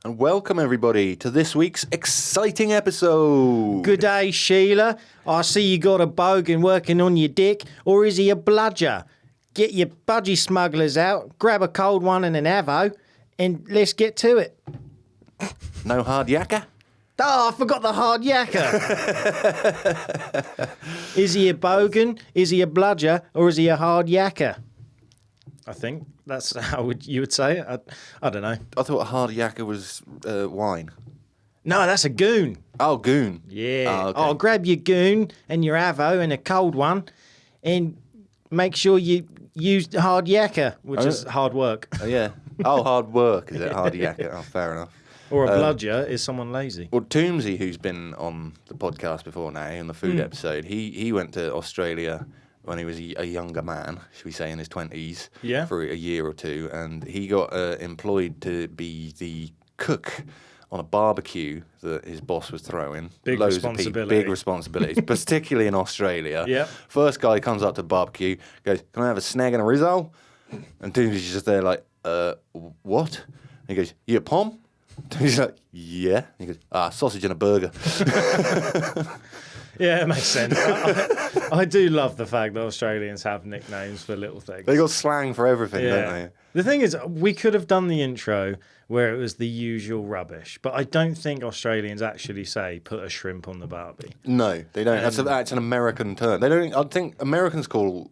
And welcome everybody to this week's exciting episode. Good day, Sheila. I see you got a bogan working on your dick, or is he a bludger? Get your budgie smugglers out, grab a cold one and an avo, and let's get to it. No hard yakka? Oh, I forgot the hard yakka. Is he a bogan, is he a bludger, or is he a hard yakka? I think that's how you would say it. I don't know. I thought hard yakka was wine. No, that's a goon. Oh, goon. Yeah. Oh, okay. Oh, grab your goon and your avo and a cold one, and make sure you use hard yakka, which is hard work. Oh, yeah. Oh, hard work, is it? Hard yakka. Oh, fair enough. Or a bludger is someone lazy. Well, Toomsy, who's been on the podcast before now, in the food episode, he went to Australia when he was a younger man, should we say in his 20s, for a year or two, and he got employed to be the cook on a barbecue that his boss was throwing. Big Loads responsibility. Of people, big responsibilities, particularly in Australia. Yep. First guy comes up to the barbecue, goes, "Can I have a snag and a rizzo?" And Toomsy's just there like, what? And he goes, "You a pom?" He's like, "Yeah." And he goes, "Sausage and a burger." Yeah, it makes sense. I do love the fact that Australians have nicknames for little things. They got slang for everything, don't they? The thing is, we could have done the intro where it was the usual rubbish, but I don't think Australians actually say "put a shrimp on the barbie." No, they don't. That's an American term. They don't. I think Americans call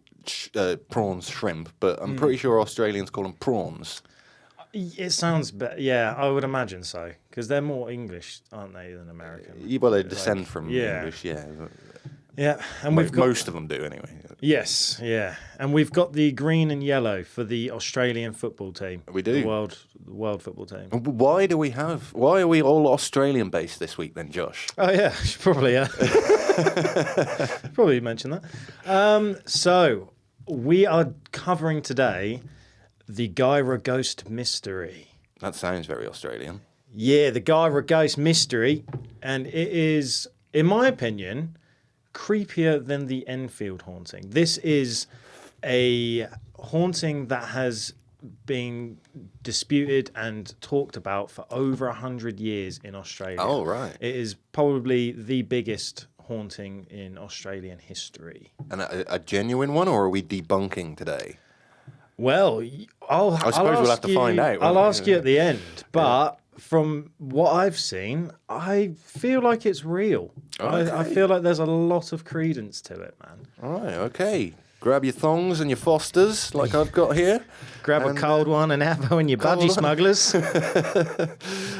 prawns shrimp, but I'm pretty sure Australians call them prawns. It sounds better. Yeah, I would imagine so, because they're more English, aren't they, than American? Well, they descend from English, yeah. Yeah, and we've got most of them do anyway. Yes, yeah, and we've got the green and yellow for the Australian football team. We do. The world football team. Why are we all Australian based this week then, Josh? Oh yeah, probably probably mention that. So we are covering today the Guyra ghost mystery. That sounds very Australian. Yeah, the Guyra ghost mystery, and it is, in my opinion, creepier than the Enfield haunting. This is a haunting that has been disputed and talked about for over 100 years in Australia. Oh, right. It is probably the biggest haunting in Australian history. And a genuine one, or are we debunking today? Well, I suppose we'll have to find out. I'll ask you at the end, but from what I've seen, I feel like it's real. Okay. I feel like there's a lot of credence to it, man. All right, okay. Grab your thongs and your Fosters, like I've got here. Grab a cold one and avo and your budgie smugglers.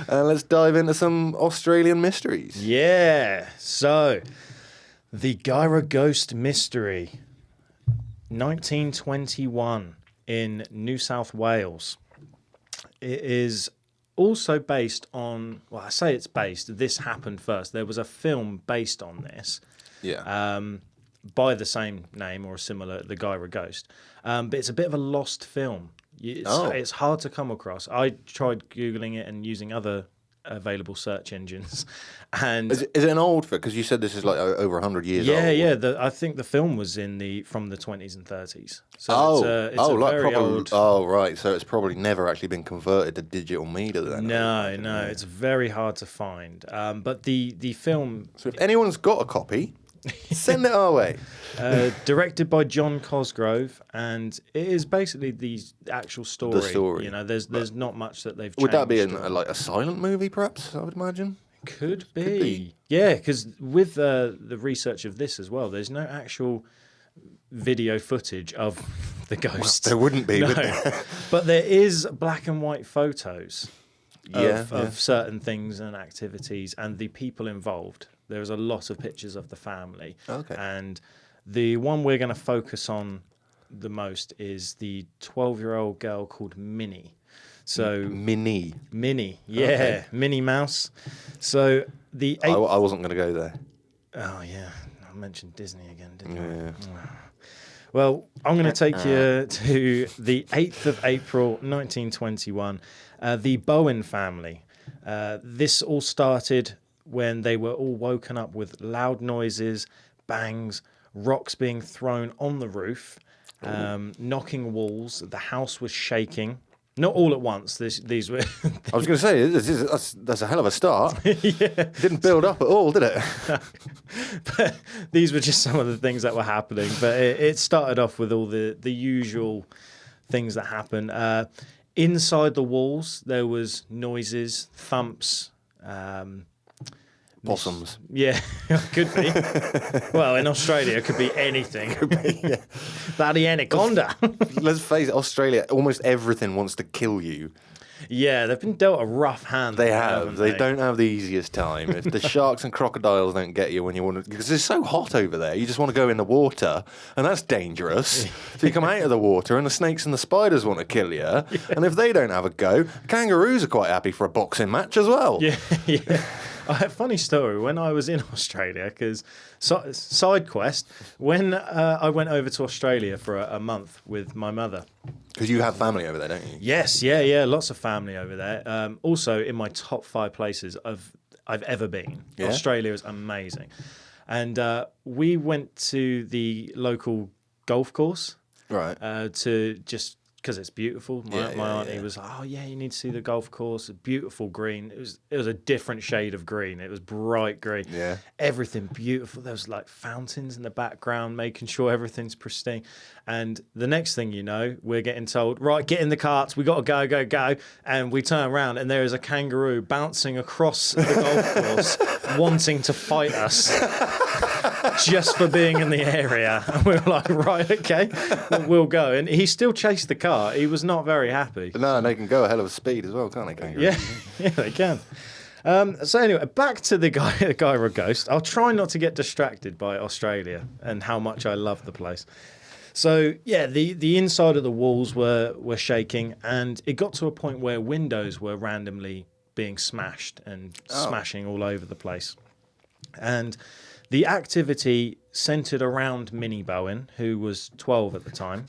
And let's dive into some Australian mysteries. Yeah. So, the Guyra ghost mystery, 1921 in New South Wales. It is also based on, well, I say it's based, this happened first. There was a film based on this. Yeah. By the same name or similar, The Guyra Ghost. But it's a bit of a lost film. It's hard to come across. I tried Googling it and using other available search engines. And is it an old film? Because you said this is like over 100 years old. Yeah. I think the film was from the 20s and 30s. So it's a very old. Oh, right. So it's probably never actually been converted to digital media then. No. It's very hard to find. But the film. So if anyone's got a copy, send it our way. Directed by John Cosgrove, and it is basically the actual story. The story. You know, there's not much that they've changed. Would that be like a silent movie, perhaps, I would imagine? Could be. Yeah, because with the research of this as well, there's no actual video footage of the ghost. Well, there wouldn't be, would no. there? But there is black and white photos of certain things and activities and the people involved. There's a lot of pictures of the family. Okay. And the one we're going to focus on the most is the 12-year-old girl called Minnie. So Minnie, yeah, okay. Minnie Mouse. So I wasn't going to go there. Oh yeah, I mentioned Disney again, didn't I? Well, I'm going to take you to the 8th of April, 1921. The Bowen family. This all started when they were all woken up with loud noises, bangs, rocks being thrown on the roof, knocking walls. The house was shaking. Not all at once. These were. I was going to say that's a hell of a start. Yeah. Didn't build up at all, did it? But these were just some of the things that were happening. But it started off with all the usual things that happen. Inside the walls, there was noises, thumps. Possums. Yeah, could be. Well, in Australia, it could be anything. Could be, yeah. Bloody anaconda. Let's face it, Australia, almost everything wants to kill you. Yeah, they've been dealt a rough hand. They have. They don't have the easiest time. If the sharks and crocodiles don't get you when you want to... Because it's so hot over there, you just want to go in the water, and that's dangerous. So you come out of the water, and the snakes and the spiders want to kill you. Yeah. And if they don't have a go, kangaroos are quite happy for a boxing match as well. Yeah, yeah. Funny story, when I was in Australia, because side quest, when I went over to Australia for a month with my mother. Because you have family over there, don't you? Yes, yeah, lots of family over there. Also, in my top 5 places I've ever been. Yeah? Australia is amazing. And we went to the local golf course. Right. To just... because it's beautiful. My auntie was like, oh yeah, you need to see the golf course. A beautiful green. It was a different shade of green. It was bright green. Yeah. Everything beautiful. There was like fountains in the background, making sure everything's pristine. And the next thing you know, we're getting told, right, get in the carts. We got to go. And we turn around and there is a kangaroo bouncing across the golf course, wanting to fight us. Just for being in the area. And we were like, right, okay, we'll go. And he still chased the car. He was not very happy. No, and they can go a hell of a speed as well, can't they, kangaroos? Yeah, they can. So anyway, back to the Guyra ghost. I'll try not to get distracted by Australia and how much I love the place. So, yeah, the inside of the walls were shaking, and it got to a point where windows were randomly being smashed and smashing all over the place. And... the activity centred around Mini Bowen, who was 12 at the time.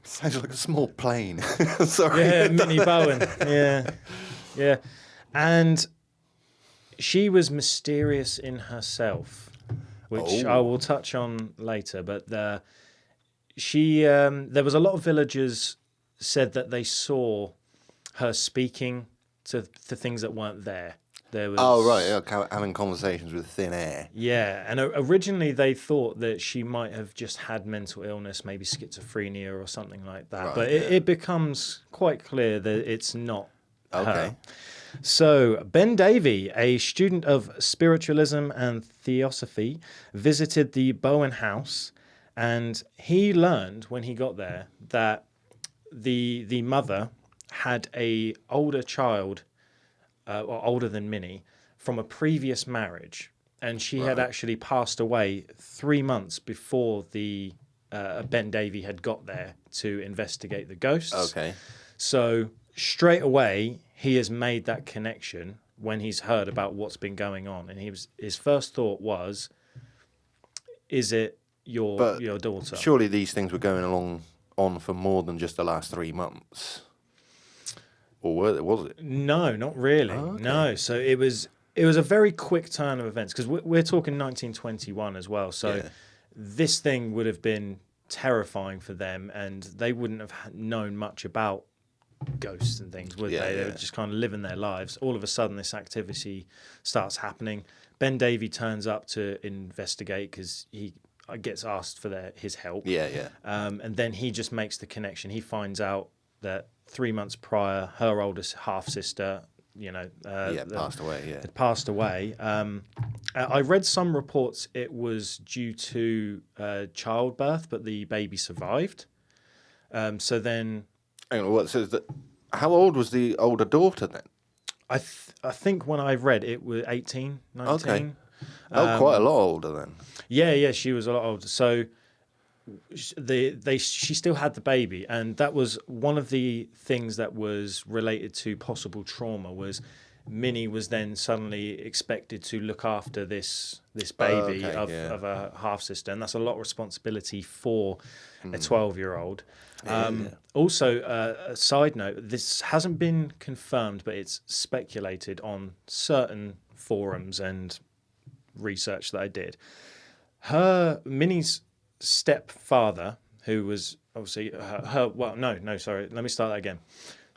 Sounds like a small plane. Sorry. Yeah, Mini Bowen. Yeah. And she was mysterious in herself, which I will touch on later. But there was a lot of villagers said that they saw her speaking to things that weren't there. Having conversations with thin air. Yeah, and originally they thought that she might have just had mental illness, maybe schizophrenia or something like that. Right, but it becomes quite clear that it's not her. So Ben Davey, a student of spiritualism and theosophy, visited the Bowen house, and he learned when he got there that the mother had a older child. Or older than Minnie, from a previous marriage, and she had actually passed away 3 months before the Ben Davey had got there to investigate the ghosts. Okay. So straight away he has made that connection when he's heard about what's been going on, and his first thought was, "Is it your daughter?" Surely these things were going on for more than just the last 3 months. Or was it? No, not really. Oh, okay. No. So it was a very quick turn of events, because we're talking 1921 as well. So this thing would have been terrifying for them, and they wouldn't have known much about ghosts and things, would they? They were just kind of living their lives. All of a sudden, this activity starts happening. Ben Davey turns up to investigate because he gets asked for his help. And then he just makes the connection. He finds out that 3 months prior, her oldest half sister, passed away. Yeah, had passed away. I read some reports it was due to childbirth, but the baby survived. So then, hang on, what says that? How old was the older daughter then? I think when I read it was 18, 19. Okay. Quite a lot older then. Yeah, she was a lot older. So. She still had the baby, and that was one of the things that was related to possible trauma. Was Minnie was then suddenly expected to look after this baby of a half sister, and that's a lot of responsibility for a 12-year-old. Also, a side note: this hasn't been confirmed, but it's speculated on certain forums and research that I did. Minnie's stepfather, who was obviously sorry, let me start that again.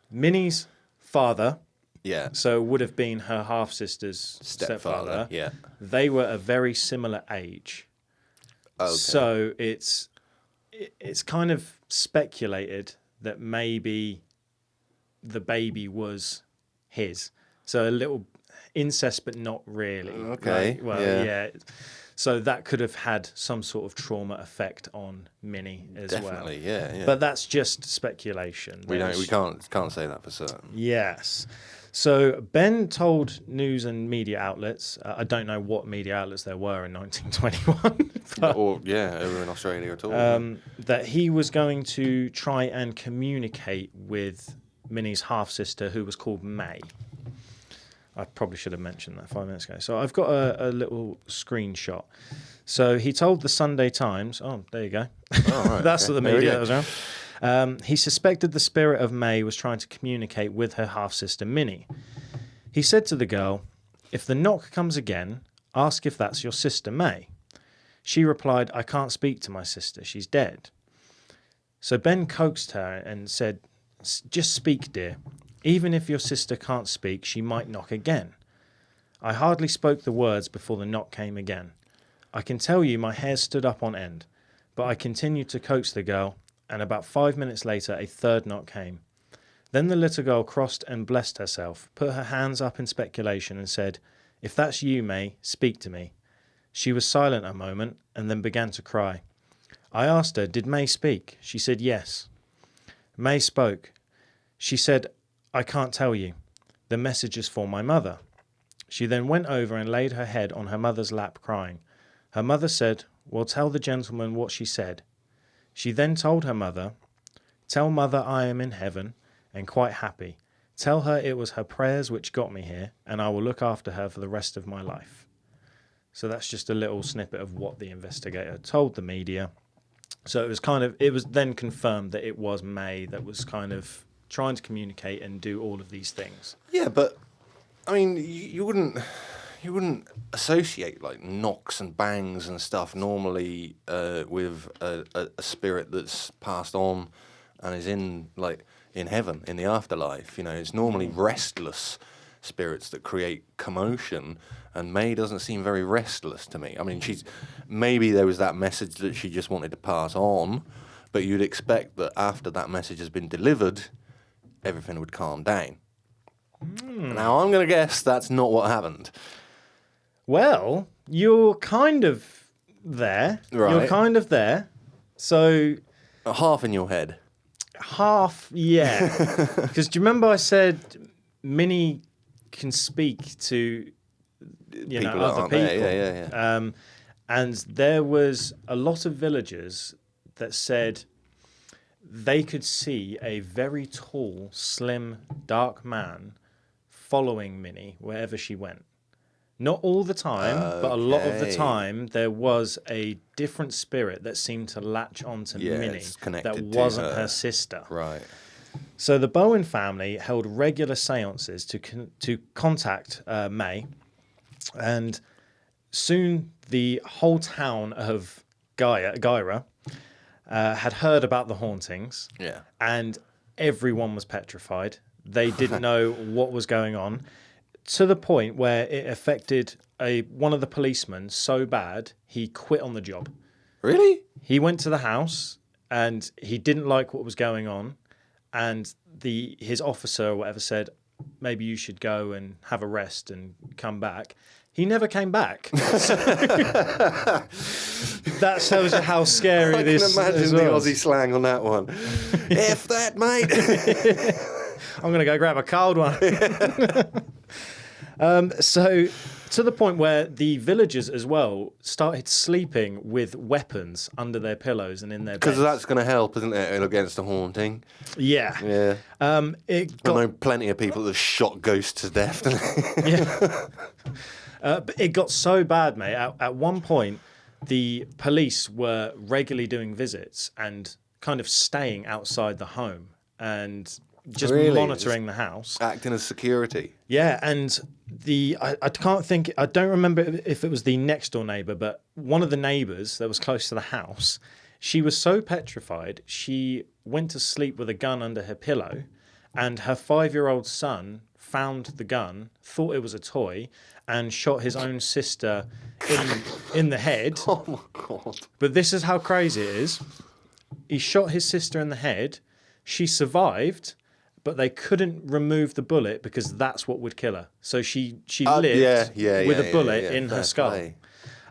Minnie's father. Yeah. So it would have been her half-sister's stepfather. Yeah. They were a very similar age. Okay. So it's kind of speculated that maybe the baby was his. So a little incest, but not really. Okay. Right? Well, yeah. So that could have had some sort of trauma effect on Minnie as well. Definitely, yeah. But that's just speculation. We can't say that for certain. Yes. So Ben told news and media outlets, I don't know what media outlets there were in 1921, but, over in Australia at all. That he was going to try and communicate with Minnie's half-sister, who was called May. I probably should have mentioned that 5 minutes ago. So I've got a little screenshot. So he told the Sunday Times, oh, there you go. Oh, right, that's the media that was around. He suspected the spirit of May was trying to communicate with her half-sister Minnie. He said to the girl, "If the knock comes again, ask if that's your sister May." She replied, "I can't speak to my sister. She's dead." So Ben coaxed her and said, "Just speak, dear. Even if your sister can't speak, she might knock again." I hardly spoke the words before the knock came again. I can tell you my hair stood up on end, but I continued to coax the girl, and about 5 minutes later a third knock came. Then the little girl crossed and blessed herself, put her hands up in speculation and said, "If that's you, May, speak to me." She was silent a moment and then began to cry. I asked her, "Did May speak?" She said yes. May spoke. She said, "I can't tell you. The message is for my mother." She then went over and laid her head on her mother's lap crying. Her mother said, "Well, tell the gentleman what she said." She then told her mother, "Tell mother I am in heaven and quite happy. Tell her it was her prayers which got me here, and I will look after her for the rest of my life." So that's just a little snippet of what the investigator told the media. So it was then confirmed that it was May that was kind of trying to communicate and do all of these things. Yeah, but I mean, you wouldn't associate like knocks and bangs and stuff normally with a spirit that's passed on and is in heaven, in the afterlife. You know, it's normally restless spirits that create commotion, and May doesn't seem very restless to me. I mean, maybe there was that message that she just wanted to pass on, but you'd expect that after that message has been delivered, everything would calm down. Now, I'm going to guess that's not what happened. Well, you're kind of there. Right. You're kind of there. So... half in your head. Half, yeah. Because do you remember I said Minnie can speak to other people? Yeah. And there was a lot of villagers that said they could see a very tall, slim, dark man following Minnie wherever she went. Not all the time, but a lot of the time there was a different spirit that seemed to latch onto Minnie that wasn't her sister. Right. So the Bowen family held regular seances to contact May, and soon the whole town of Guyra had heard about the hauntings. Yeah. And everyone was petrified. They didn't know what was going on, to the point where it affected one of the policemen so bad he quit on the job. Really? He went to the house and he didn't like what was going on, and his officer or whatever said, "Maybe you should go and have a rest and come back." He never came back. That tells you how scary this is. I can imagine the Aussie slang on that one. F that, mate. I'm going to go grab a cold one. So to the point where the villagers as well started sleeping with weapons under their pillows and in their beds. Because that's going to help, isn't it, against a haunting? Yeah. Yeah. I know plenty of people that shot ghosts to death. Yeah. But it got so bad, mate. At one point, the police were regularly doing visits and kind of staying outside the home and just monitoring the house. Acting as security. Yeah, and I don't remember if it was the next door neighbour, but one of the neighbours that was close to the house, she was so petrified, she went to sleep with a gun under her pillow, and her 5-year-old son found the gun, thought it was a toy, and shot his own sister in the head. Oh my God. But this is how crazy it is. He shot his sister in the head. She survived, but they couldn't remove the bullet because that's what would kill her. So she lived with a bullet in her skull.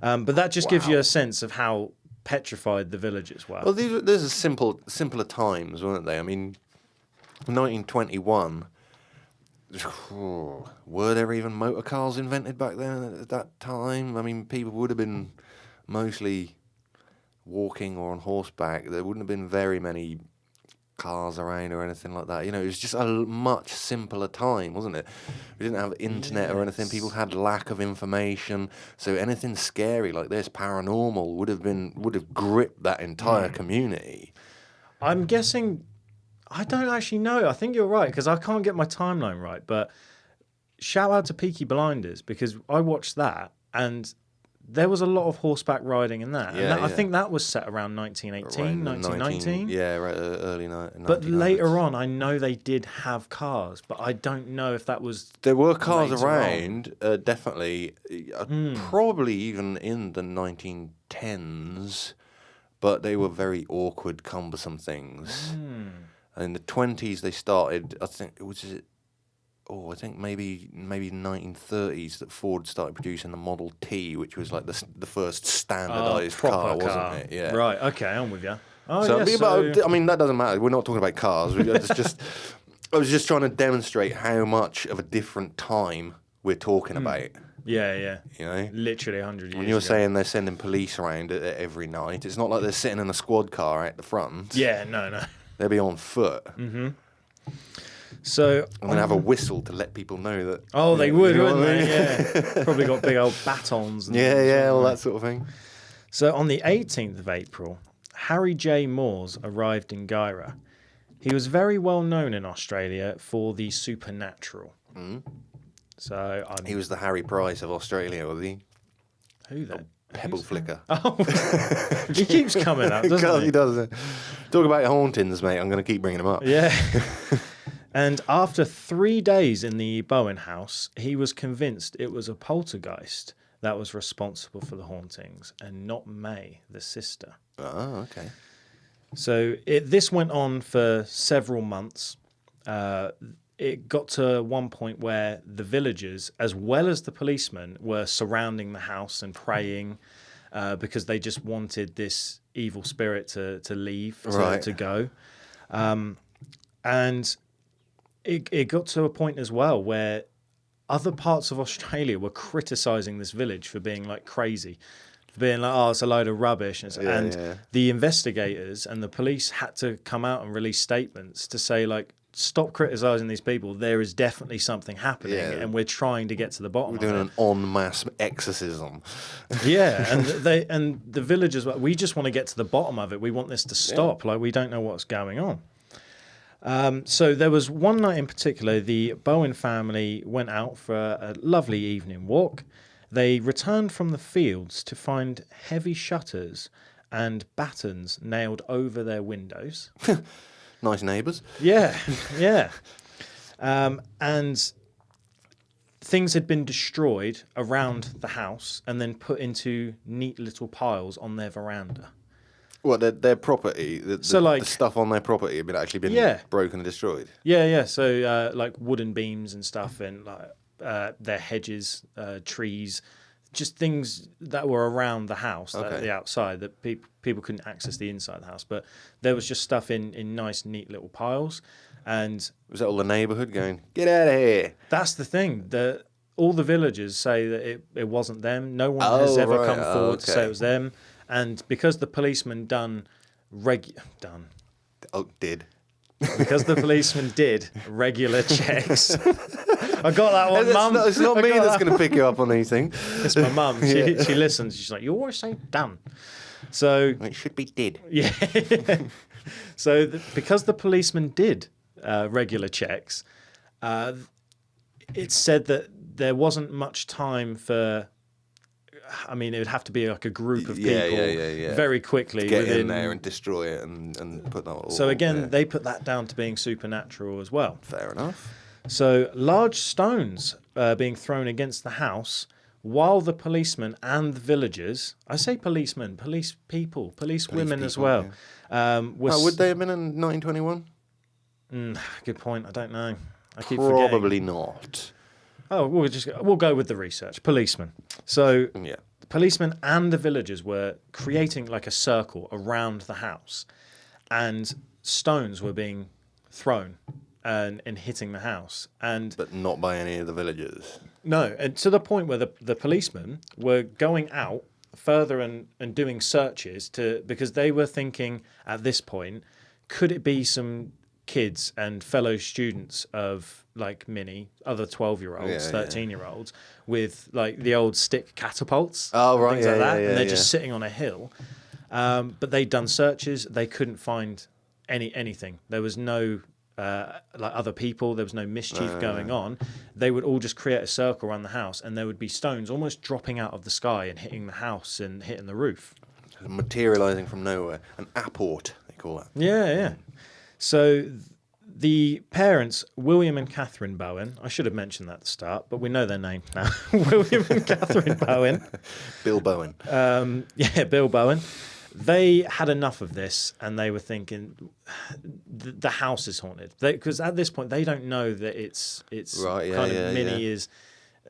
But that just gives you a sense of how petrified the villagers were. Well, these are simpler times, weren't they? I mean, 1921. Were there even motor cars invented back then at that time? I mean, people would have been mostly walking or on horseback. There wouldn't have been very many cars around or anything like that. You know, it was just a much simpler time, wasn't it? We didn't have internet or anything. People had lack of information. So anything scary like this, paranormal, would have gripped that entire community. I'm guessing... I don't actually know. I think you're right, because I can't get my timeline right. But shout out to Peaky Blinders, because I watched that, and there was a lot of horseback riding in that. I think that was set around 1918, 1919. Early 1900s. But later on, I know they did have cars, but I don't know if that was... There were cars around, definitely. Probably even in the 1910s, but they were very awkward, cumbersome things. In the 20s, they started. I think maybe 1930s that Ford started producing the Model T, which was like the first standardized car, wasn't it? Yeah. Right. Okay, I'm with you. I mean, that doesn't matter. We're not talking about cars. I was just trying to demonstrate how much of a different time we're talking about. Yeah. You know, literally 100 years. When you're saying they're sending police around every night, it's not like they're sitting in a squad car out the front. Yeah. No. They'll be on foot. Mm-hmm. So I'm going to have a whistle to let people know that... Oh, they would, wouldn't they? Yeah. Probably got big old batons. And all that sort of thing. So on the 18th of April, Harry J. Moores arrived in Guyra. He was very well known in Australia for the supernatural. So he was the Harry Price of Australia, was he? Who then? Pebble Flicker. Oh, he keeps coming up, doesn't he? He does. Talk about hauntings, mate. I'm going to keep bringing him up. Yeah. And after 3 days in the Bowen house, he was convinced it was a poltergeist that was responsible for the hauntings and not May, the sister. Oh, okay. So this went on for several months. It got to one point where the villagers, as well as the policemen, were surrounding the house and praying because they just wanted this evil spirit to leave, to go. And it got to a point as well where other parts of Australia were criticising this village for being like crazy, for being like, oh, it's a load of rubbish. And the investigators and the police had to come out and release statements to say, like, stop criticising these people. There is definitely something happening, and we're trying to get to the bottom of it. We're doing an en masse exorcism. Yeah, and the villagers, we just want to get to the bottom of it. We want this to stop. Like, we don't know what's going on. So there was one night in particular, the Bowen family went out for a lovely evening walk. They returned from the fields to find heavy shutters and battens nailed over their windows. Nice neighbours. Yeah. And things had been destroyed around the house and then put into neat little piles on their veranda. What, their property? The stuff on their property had actually been broken and destroyed? Yeah. So like wooden beams and stuff, and like their hedges, trees, just things that were around the house, the outside, that people couldn't access the inside of the house. But there was just stuff in nice, neat little piles. And was that all the neighbourhood going, get out of here? That's the thing. All the villagers say that it wasn't them. No one has ever come forward to say it was them. And because the policeman because the policeman did regular checks. I got that one, Mum. It's not me that's going to pick you up on these things. It's my mum. She listens. She's like, you always say done. So it should be did. Yeah. So because the policeman did regular checks, it's said that there wasn't much time for I mean, it would have to be like a group of people very quickly. To get in there and destroy it and put that all. So again, they put that down to being supernatural as well. Fair enough. So large stones being thrown against the house while the policemen and the villagers, I say policemen, police women as well. Yeah. Would they have been in 1921? Good point. I don't know. I keep Probably forgetting. not. Oh, we'll go with the research. Policemen. So the policemen and the villagers were creating like a circle around the house, and stones were being thrown and hitting the house, but not by any of the villagers. No, and to the point where the policemen were going out further and doing searches because they were thinking at this point, could it be some kids and fellow students of like Mini, other 12-year-olds, 13-year-olds with like the old stick catapults, things like that, and they're just sitting on a hill. But they'd done searches, they couldn't find anything. There was no like other people, there was no mischief going on. They would all just create a circle around the house, and there would be stones almost dropping out of the sky and hitting the house and hitting the roof. Materialising from nowhere. An apport, they call it. Yeah. So the parents, William and Catherine Bowen, I should have mentioned that at the start, but we know their name now. William and Catherine Bowen. Bill Bowen. Bill Bowen. They had enough of this, and they were thinking the house is haunted. Because at this point, they don't know that it's Minnie is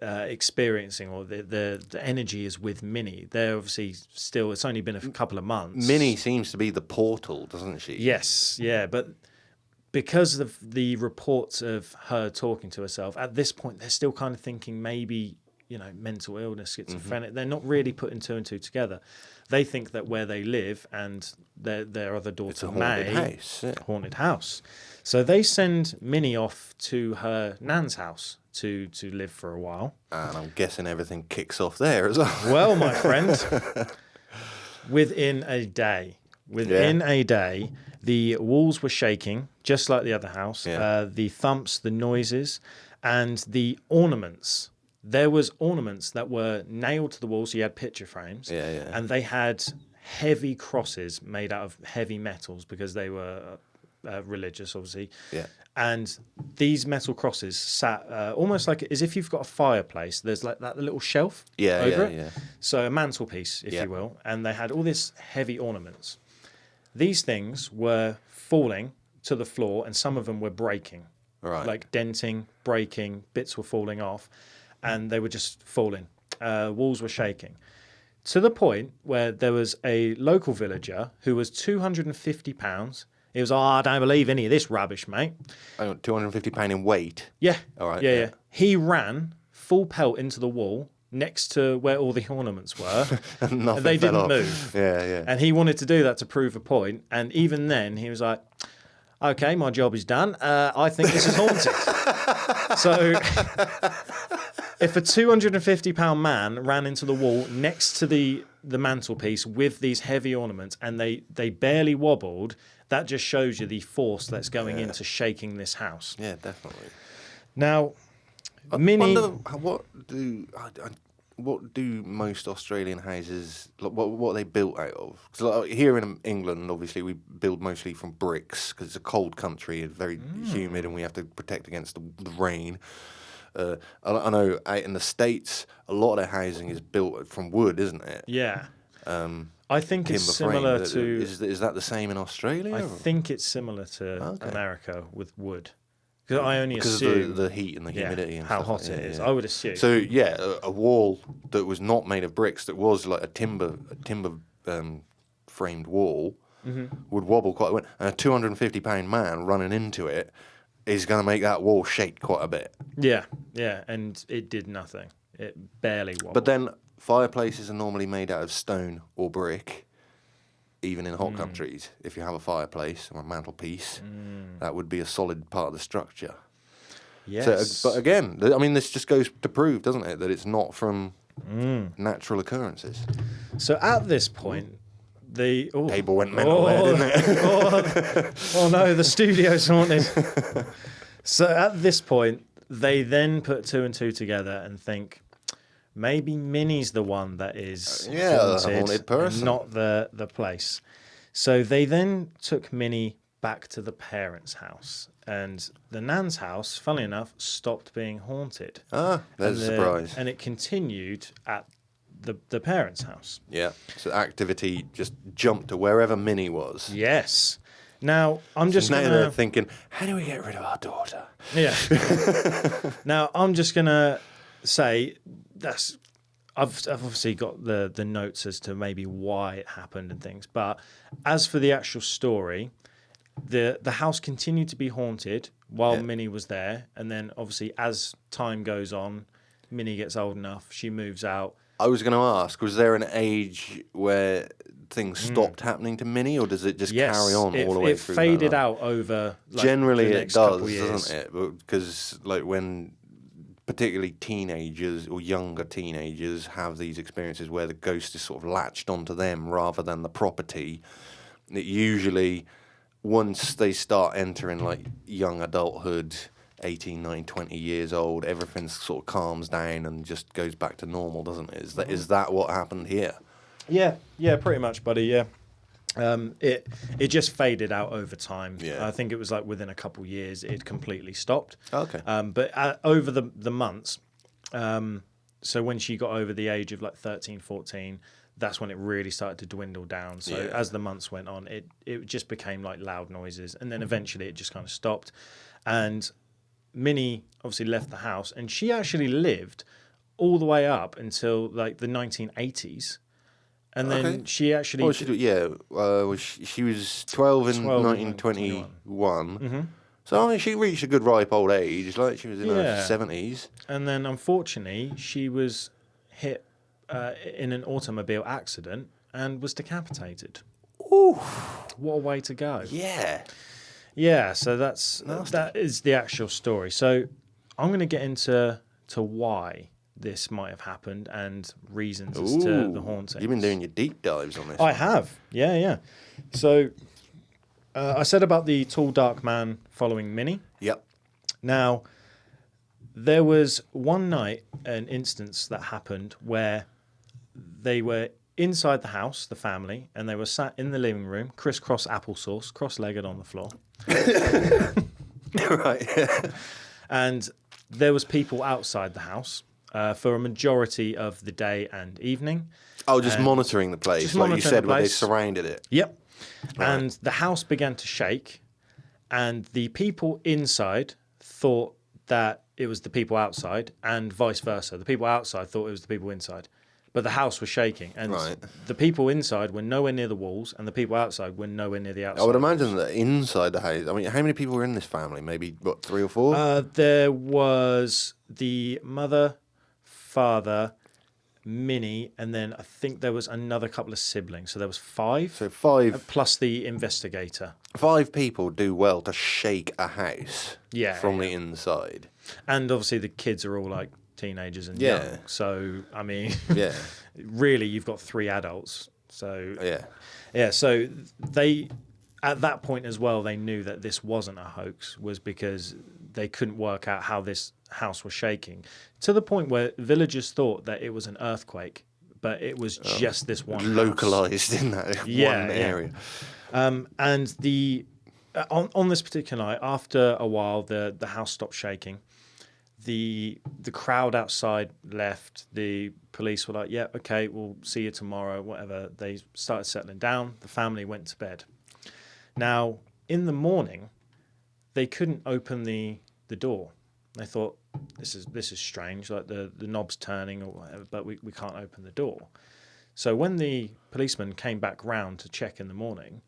experiencing, or the energy is with Minnie. They're obviously still, it's only been a couple of months. Minnie seems to be the portal, doesn't she? Yes, yeah, but because of the reports of her talking to herself, at this point, they're still kind of thinking maybe, mental illness, schizophrenic. They're not really putting two and two together. They think that where they live and their other daughter, May, haunted house. So they send Minnie off to her nan's house to live for a while. And I'm guessing everything kicks off there as well. Well, my friend, within a day, the walls were shaking, just like the other house. Yeah. The thumps, the noises, and the ornaments. There was ornaments that were nailed to the wall, so you had picture frames. And they had heavy crosses made out of heavy metals because they were religious, obviously. Yeah. And these metal crosses sat almost like as if you've got a fireplace. There's like that little shelf over it. Yeah. So a mantelpiece, if you will. And they had all this heavy ornaments. These things were falling to the floor, and some of them were breaking. Right. Like denting, breaking, bits were falling off. And they were just falling. Walls were shaking. To the point where there was a local villager who was £250. He was, I don't believe any of this rubbish, mate. £250 in weight? Yeah. All right. Yeah. He ran full pelt into the wall next to where all the ornaments were. And they didn't move. Yeah. And he wanted to do that to prove a point. And even then, he was like, okay, my job is done. I think this is haunted. So if a £250 man ran into the wall next to the mantelpiece with these heavy ornaments and they barely wobbled, that just shows you the force that's going into shaking this house. Yeah, definitely. Now, I wonder what do most Australian houses, what are they built out of? Because here in England, obviously, we build mostly from bricks because it's a cold country, it's very humid, and we have to protect against the rain. I know out in the States, a lot of their housing is built from wood, isn't it? Yeah. I think it's similar to... Is that the same in Australia? I think it's similar to America with wood. Because I only assume... Because of the heat and the humidity and how stuff. hot it is. I would assume. So, a wall that was not made of bricks, that was like a timber framed wall, would wobble quite a bit. And a £250 man running into it is going to make that wall shake quite a bit. Yeah, and it did nothing. It barely wobbled. But then fireplaces are normally made out of stone or brick, even in hot countries. If you have a fireplace or a mantelpiece, that would be a solid part of the structure. Yes. So, but again, I mean, this just goes to prove, doesn't it, that it's not from natural occurrences. So at this point, the cable went mental there, didn't it? Oh no, the studio's haunted. So at this point, they then put two and two together and think, maybe Minnie's the one that is a haunted person, not the place. So they then took Minnie back to the parents' house, and the nan's house, funnily enough, stopped being haunted. There's a surprise. And it continued at the parents' house. Yeah, so activity just jumped to wherever Minnie was. Yes. Now, they're thinking, how do we get rid of our daughter? Yeah. Now, I'm just going to say I've obviously got the notes as to maybe why it happened and things. But as for the actual story, the house continued to be haunted while Minnie was there. And then, obviously, as time goes on, Minnie gets old enough, she moves out. I was going to ask, was there an age where things stopped happening to Minnie, or does it just carry on all the way through? It faded out over generally the it next does, couple years. doesn't it? Because when particularly teenagers or younger teenagers have these experiences where the ghost is sort of latched onto them rather than the property, it usually, once they start entering like young adulthood, 18, 19, 20 years old, everything sort of calms down and just goes back to normal, doesn't it? Is that what happened here? Yeah, pretty much, buddy. Yeah, it just faded out over time. Yeah, I think it was like within a couple years it completely stopped. Okay. But over the months, so when she got over the age of like 13, 14, that's when it really started to dwindle down. So as the months went on, it just became like loud noises, and then eventually it just kind of stopped. And Minnie obviously left the house, and she actually lived all the way up until like the 1980s. And then she actually... Well, she was 12 in 1921. Mm-hmm. So, I mean, she reached a good ripe old age, like she was in her 70s. And then, unfortunately, she was hit in an automobile accident and was decapitated. Ooh. What a way to go. Yeah. Yeah, so that is the actual story. So I'm going to get into why this might have happened and reasons as to the hauntings. You've been doing your deep dives on this. I have, yeah. So I said about the tall, dark man following Minnie. Yep. Now, there was one night, an instance that happened where they were inside the house, the family, and they were sat in the living room, crisscross applesauce, cross-legged on the floor. Right. And there was people outside the house for a majority of the day and evening. Oh, just monitoring the place, like you said, where they surrounded it. Yep. Right. And the house began to shake, and the people inside thought that it was the people outside, and vice versa. The people outside thought it was the people inside. But the house was shaking, and the people inside were nowhere near the walls, and the people outside were nowhere near the outside. I would imagine that inside the house, I mean, how many people were in this family? Maybe, 3 or 4? There was the mother, father, Minnie, and then I think there was another couple of siblings. So there was 5. So 5. Plus the investigator. 5 people do well to shake a house from the inside. And obviously the kids are all like teenagers and young. So, I mean, really, you've got 3 adults. So, so they, at that point as well, they knew that this wasn't a hoax, was because they couldn't work out how this house was shaking, to the point where villagers thought that it was an earthquake, but it was just this one localized house. In that one area. And the on this particular night, after a while, the house stopped shaking. The crowd outside left. The police were like, yeah, okay, we'll see you tomorrow, whatever. They started settling down. The family went to bed. Now, in the morning, they couldn't open the door. They thought, this is strange, like the knob's turning or whatever, but we can't open the door. So when the policeman came back round to check in the morning,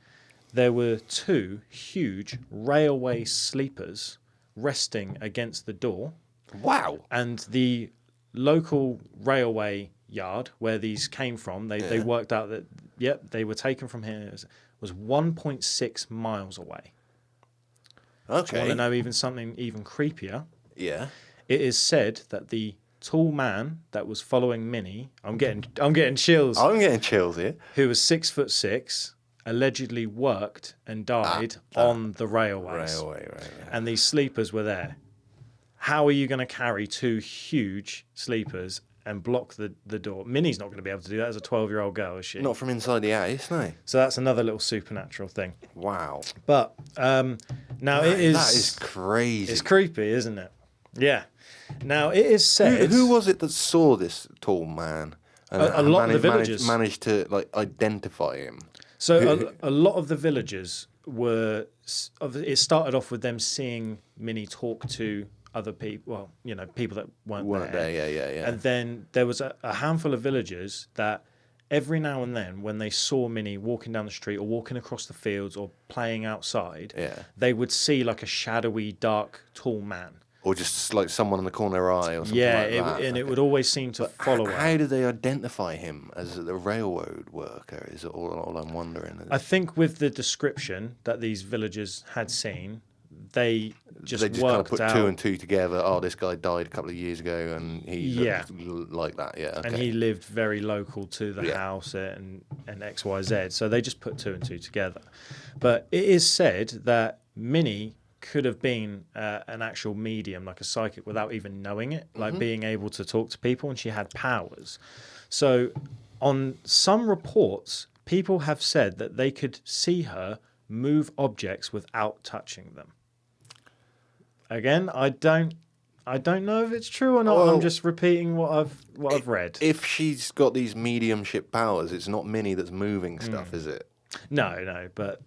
there were 2 huge railway sleepers resting against the door. Wow. And the local railway yard where these came from, they worked out that, they were taken from here, was 1.6 miles away. Okay. Do you want to know even something even creepier? Yeah. It is said that the tall man that was following Minnie, I'm getting chills. I'm getting chills here. Who was 6'6", allegedly worked and died on the railways. Railway. And these sleepers were there. How are you going to carry 2 huge sleepers and block the door. Minnie's not going to be able to do that as a 12-year-old girl, is she? Not from inside the house, no. So that's another little supernatural thing. Wow. But now it is... That is crazy. It's creepy, isn't it? Yeah. Now, it is said... Who was it that saw this tall man? And a lot of the villagers managed to like identify him. So a lot of the villagers were. It started off with them seeing Minnie talk to other people. Well, you know, people that weren't there. Yeah. And then there was a handful of villagers that every now and then, when they saw Minnie walking down the street or walking across the fields or playing outside, they would see like a shadowy, dark, tall man. Or just like someone in the corner eye or something like that. And it would always seem to follow her. How do they identify him as a railroad worker? Is all I'm wondering. I think with the description that these villagers had seen, they just kind of put two and two together. Oh, this guy died a couple of years ago, and he's like that. Yeah, okay. And he lived very local to the house and XYZ. So they just put two and two together. But it is said that Minnie could have been an actual medium, like a psychic, without even knowing it, like being able to talk to people, and she had powers. So on some reports, people have said that they could see her move objects without touching them. Again, I don't know if it's true or not. Well, I'm just repeating what I've read. If she's got these mediumship powers, it's not Minnie that's moving stuff, is it? No, but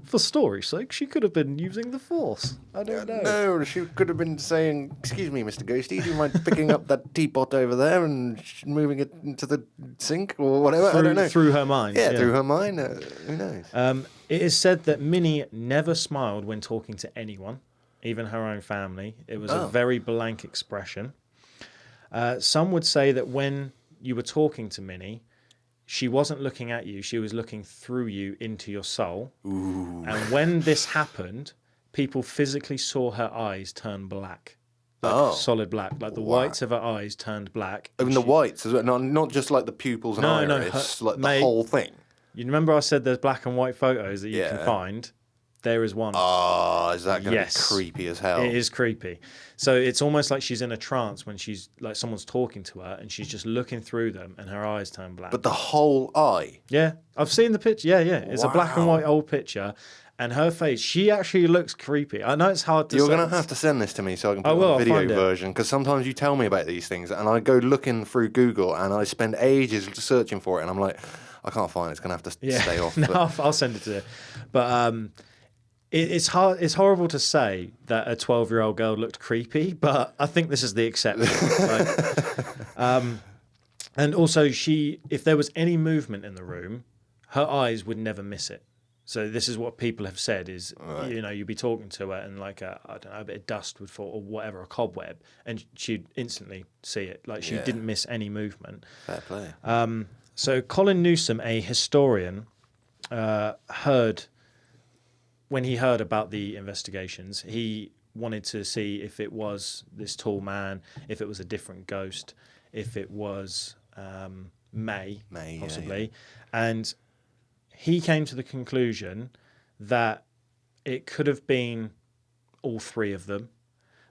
for story's sake, she could have been using the Force. I don't know. No, she could have been saying, "Excuse me, Mr. Ghosty, do you mind picking up that teapot over there and moving it into the sink or whatever?" I don't know. Through her mind. Yeah, through her mind. Who knows? It is said that Minnie never smiled when talking to anyone, even her own family. It was a very blank expression. Some would say that when you were talking to Minnie, she wasn't looking at you. She was looking through you into your soul. Ooh. And when this happened, people physically saw her eyes turn black. Like solid black. Like the whites of her eyes turned black. Even the whites as well? Not just like the pupils and iris, like the whole thing. You remember I said there's black and white photos that you can find? There is one. Oh, is that going to be creepy as hell? It is creepy. So it's almost like she's in a trance when she's like someone's talking to her and she's just looking through them and her eyes turn black. But the whole eye? Yeah. I've seen the picture. Yeah. It's a black and white old picture. And her face, she actually looks creepy. I know it's hard to You're going to have to send this to me so I can put it on the video version. Because sometimes you tell me about these things and I go looking through Google and I spend ages searching for it. And I'm like, I can't find it. It's going to have to stay off. No, I'll send it to you. But it's hard. It's horrible to say that a 12-year-old girl looked creepy, but I think this is the exception. And also, if there was any movement in the room, her eyes would never miss it. So this is what people have said is, you'd be talking to her and like a bit of dust would fall or whatever, a cobweb, and she'd instantly see it. Like she didn't miss any movement. Fair play. So Colin Newsom, a historian, when he heard about the investigations, he wanted to see if it was this tall man, if it was a different ghost, if it was May possibly. And he came to the conclusion that it could have been all three of them,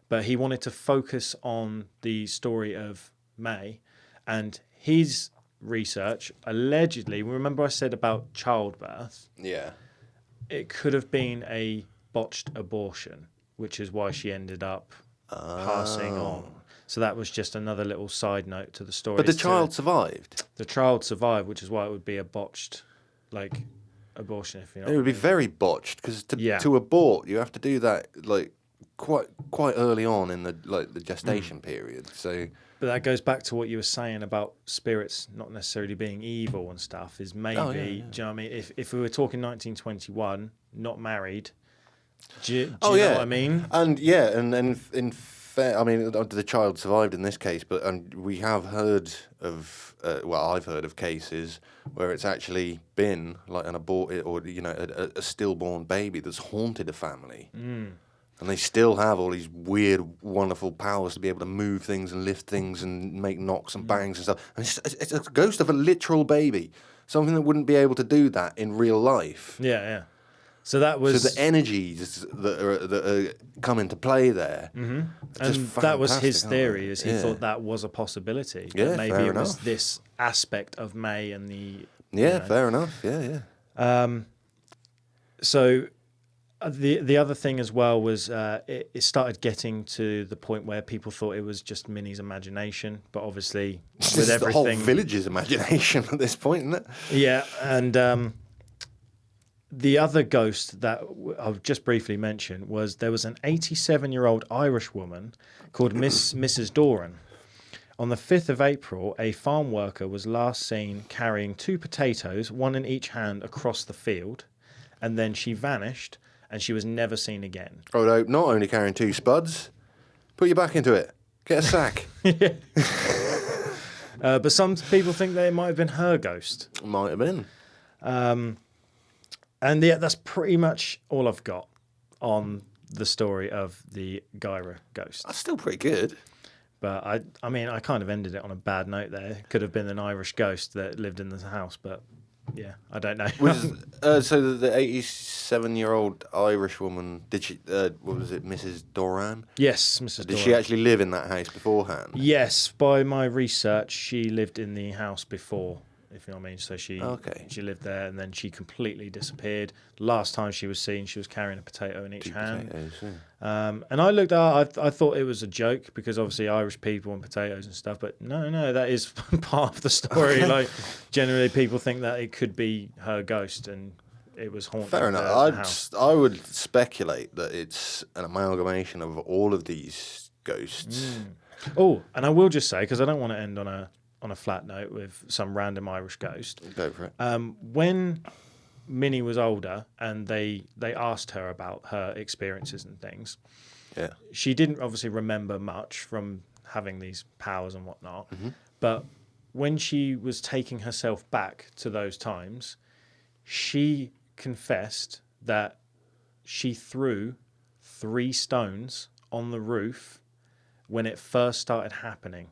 but he wanted to focus on the story of May. And his research, allegedly, remember I said about childbirth? Yeah. It could have been a botched abortion, which is why she ended up passing on. So that was just another little side note to the story. But the child survived? The child survived, which is why it would be a botched, abortion. If you know. It would be very botched, because to abort, you have to do that, quite early on in the gestation period. So... But that goes back to what you were saying about spirits not necessarily being evil and stuff. Is maybe, do you know what I mean? If we were talking 1921, not married, do you know what I mean? And in fair, I mean, the child survived in this case, but we have heard of, I've heard of cases where it's actually been like an aborted or a stillborn baby that's haunted a family. And they still have all these weird, wonderful powers to be able to move things and lift things and make knocks and bangs and stuff. And it's a ghost of a literal baby, something that wouldn't be able to do that in real life. Yeah. So that was... So the energies that are come into play there. Mm-hmm. And that was his theory, is he thought that was a possibility. Yeah, maybe it was this aspect of May and the... Yeah, fair enough. Yeah. So the other thing as well was it started getting to the point where people thought it was just Minnie's imagination, but obviously with everything... the whole village's imagination at this point, isn't it? Yeah, and the other ghost that I'll just briefly mention was there was an 87-year-old Irish woman called Mrs. Doran. On the 5th of April, a farm worker was last seen carrying 2 potatoes, one in each hand, across the field, and then she vanished, and she was never seen again. Oh, no, not only carrying 2 spuds, put your back into it. Get a sack. But some people think that it might have been her ghost. Might have been. And yeah, that's pretty much all I've got on the story of the Guyra ghost. That's still pretty good. But I mean, I kind of ended it on a bad note there. It could have been an Irish ghost that lived in the house, but yeah, I don't know. So the 87-year-old Irish woman, did she? What was it, Mrs. Doran? Yes, Mrs. Doran. Did she actually live in that house beforehand? Yes, by my research, she lived in the house before. If you know what I mean. So she lived there, and then she completely disappeared. Last time she was seen, she was carrying a potato in each hand. Potatoes, and I looked at I thought it was a joke because obviously Irish people and potatoes and stuff. But no, that is part of the story. Like generally, people think that it could be her ghost, and it was haunting. Fair enough. I would speculate that it's an amalgamation of all of these ghosts. Oh, and I will just say, because I don't want to end on a flat note with some random Irish ghost. Go for it. When Minnie was older and they asked her about her experiences and things, she didn't obviously remember much from having these powers and whatnot. Mm-hmm. But when she was taking herself back to those times, she confessed that she threw 3 stones on the roof when it first started happening,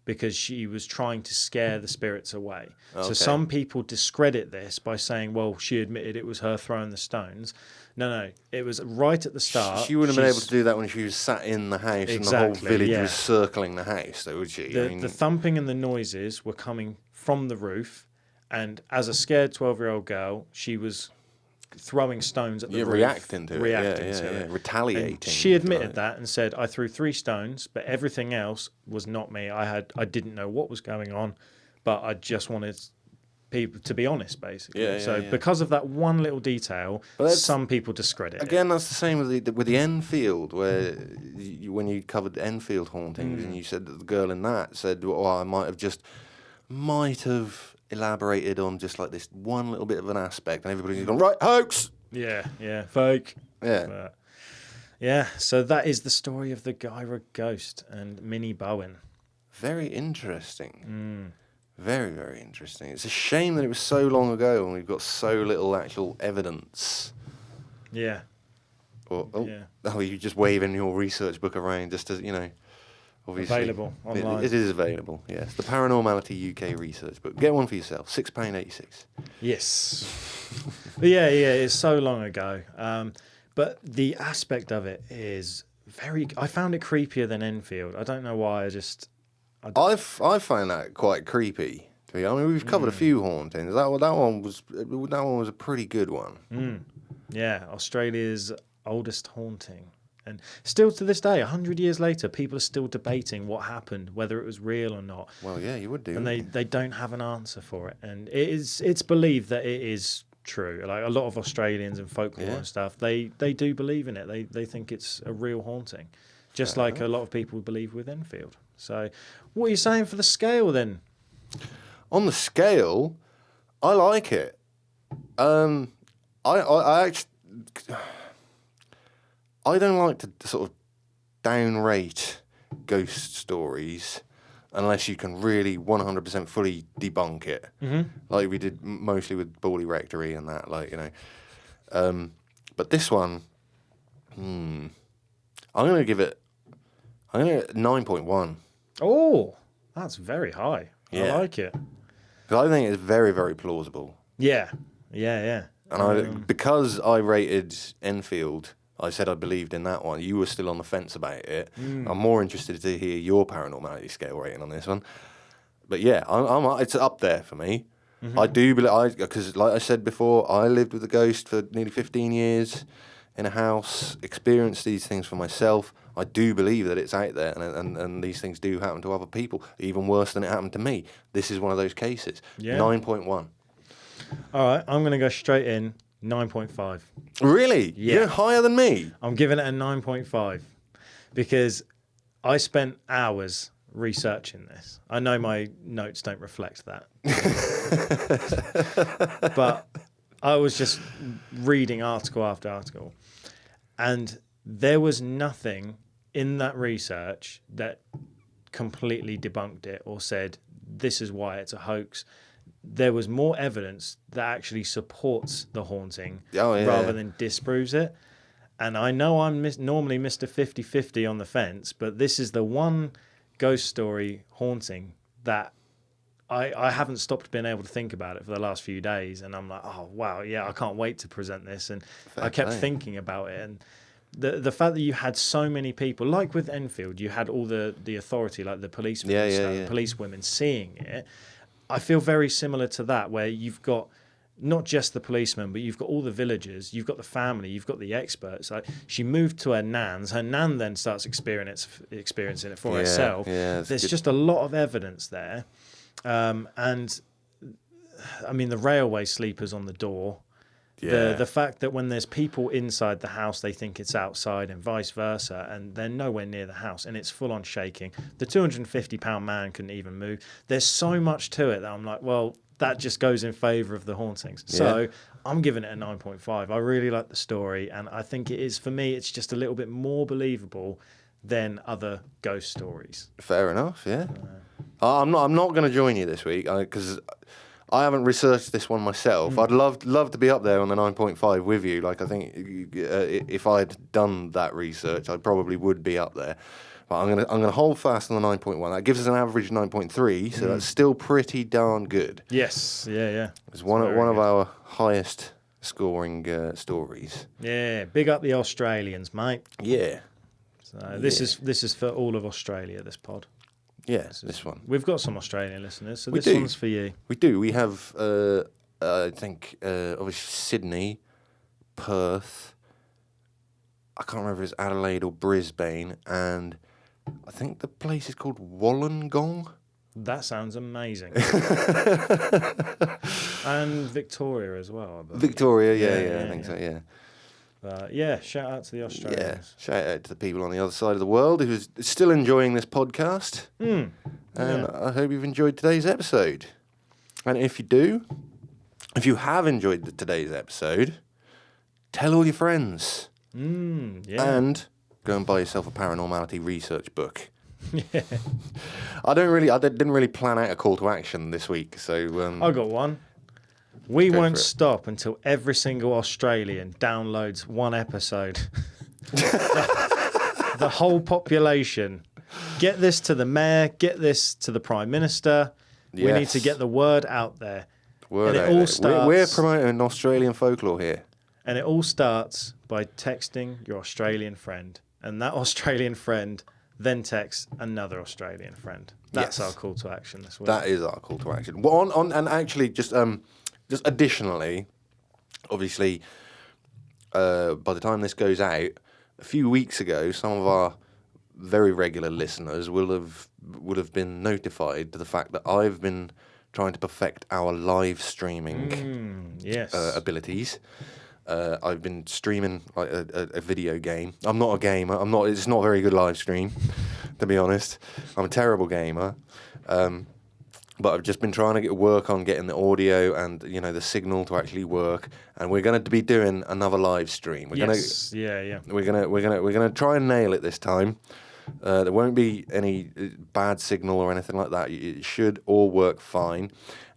because she was trying to scare the spirits away. Okay. So some people discredit this by saying, well, she admitted it was her throwing the stones. No, it was right at the start. She wouldn't have been able to do that when she was sat in the house and the whole village was circling the house, though, would she? The thumping and the noises were coming from the roof, and as a scared 12-year-old girl, she was throwing stones at the roof. Reacting to it. Retaliating. And she admitted that and said, I threw 3 stones, but everything else was not me. I didn't know what was going on, but I just wanted people to be honest, basically. Because of that one little detail, some people discredit it. Again, that's the same with the Enfield, where when you covered the Enfield hauntings, and you said that the girl in that said, well, I might have elaborated on just like this one little bit of an aspect, and everybody's gone, right, hoax. Yeah, fake. Yeah. So that is the story of the Guyra ghost and Mini Bowen. Very interesting. Very, very interesting. It's a shame that it was so long ago and we've got so little actual evidence. Yeah. You just waving your research book around just as, obviously. Available online. It is available, yes. The Paranormality UK research book. Get one for yourself, £6.86. Yes. It's so long ago. But the aspect of it is I found it creepier than Enfield. I don't know why, I find that quite creepy. I mean, we've covered a few hauntings. That one was a pretty good one. Yeah, Australia's oldest haunting. And still to this day, 100 years later, people are still debating what happened, whether it was real or not. Well, yeah, you would do. And they don't have an answer for it. And it's believed that it is true. Like a lot of Australians and folklore and stuff, they do believe in it. They think it's a real haunting. Just like a lot of people believe with Enfield. So what are you saying for the scale then? On the scale, I like it. I actually... I don't like to sort of downrate ghost stories unless you can really 100% fully debunk it, like we did mostly with Bawley Rectory and that, but this one, I'm going to give it 9.1. Oh, that's very high. Yeah. I like it. Because I think it's very, very plausible. Yeah. And because I rated Enfield, I said I believed in that one. You were still on the fence about it. I'm more interested to hear your Paranormality scale rating on this one. But yeah, it's up there for me. I do believe, because like I said before, I lived with a ghost for nearly 15 years in a house, experienced these things for myself. I do believe that it's out there, and these things do happen to other people, even worse than it happened to me. This is one of those cases. Yeah. 9.1. All right, I'm going to go straight in, 9.5. Really? Yeah. You're higher than me? I'm giving it a 9.5 because I spent hours researching this. I know my notes don't reflect that. But I was just reading article after article, and there was nothing in that research that completely debunked it or said this is why it's a hoax. There was more evidence that actually supports the haunting rather than disproves it. And I know I'm normally Mr. 50-50 on the fence, but this is the one ghost story haunting that I haven't stopped being able to think about it for the last few days. And I'm like, oh, wow, yeah, I can't wait to present this. And I kept thinking about it. And the fact that you had so many people, like with Enfield, you had all the authority, like the policemen, police women seeing it. I feel very similar to that, where you've got not just the policeman, but you've got all the villagers, you've got the family, you've got the experts. Like, she moved to her nan's. Her nan then starts experiencing it for herself. Yeah, there's just a lot of evidence there. And, I mean, the railway sleepers on the door. Yeah. The fact that when there's people inside the house, they think it's outside and vice versa, and they're nowhere near the house, and it's full on shaking. The 250-pound man couldn't even move. There's so much to it that I'm like, well, that just goes in favour of the hauntings. Yeah. So I'm giving it a 9.5. I really like the story, and I think it is, for me, it's just a little bit more believable than other ghost stories. Fair enough, yeah. I'm not going to join you this week because I haven't researched this one myself. I'd love to be up there on the 9.5 with you. Like, I think if I'd done that research, I probably would be up there. But I'm gonna hold fast on the 9.1. That gives us an average 9.3, so that's still pretty darn good. Yes, yeah. It's one of our highest scoring stories. Yeah, big up the Australians, mate. Yeah. So this is for all of Australia. This pod. Yeah, this one. We've got some Australian listeners, so this one's for you. We do. We have, I think, obviously Sydney, Perth. I can't remember if it's Adelaide or Brisbane, and I think the place is called Wollongong. That sounds amazing. And Victoria as well, I believe. Victoria, yeah, I think so, yeah. Yeah, shout out to the Australians. Yeah, shout out to the people on the other side of the world who's still enjoying this podcast. And I hope you've enjoyed today's episode. And if you have enjoyed today's episode, tell all your friends. And go and buy yourself a Paranormality research book. Yeah. I didn't really plan out a call to action this week, so I got one. We won't stop until every single Australian downloads one episode. The whole population. Get this to the mayor. Get this to the Prime Minister. Yes. We need to get the word out there. We're promoting Australian folklore here. And it all starts by texting your Australian friend. And that Australian friend then texts another Australian friend. That's our call to action this week. That is our call to action. Well, and actually, just additionally, obviously, by the time this goes out, a few weeks ago, some of our very regular listeners will have been notified to the fact that I've been trying to perfect our live streaming abilities. I've been streaming like a video game. I'm not a gamer. It's not a very good live stream, to be honest. I'm a terrible gamer. But I've just been trying to work on getting the audio and the signal to actually work, and we're going to be doing another live stream. We're gonna try and nail it this time. There won't be any bad signal or anything like that. It should all work fine,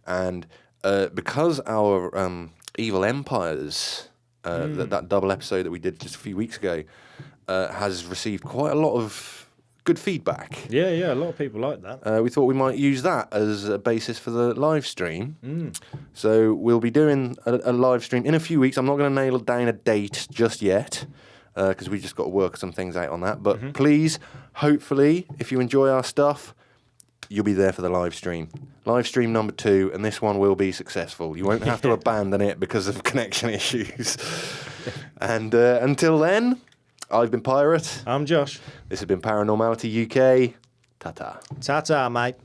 and because our Evil Empires, that double episode that we did just a few weeks ago, has received quite a lot of good feedback. Yeah, a lot of people like that. We thought we might use that as a basis for the live stream. So we'll be doing a live stream in a few weeks. I'm not going to nail down a date just yet, because we just got to work some things out on that. But please, hopefully, if you enjoy our stuff, you'll be there for the live stream. Live stream number 2, and this one will be successful. You won't have to abandon it because of connection issues. And until then, I've been Pirate. I'm Josh. This has been Paranormality UK. Ta-ta. Ta-ta, mate.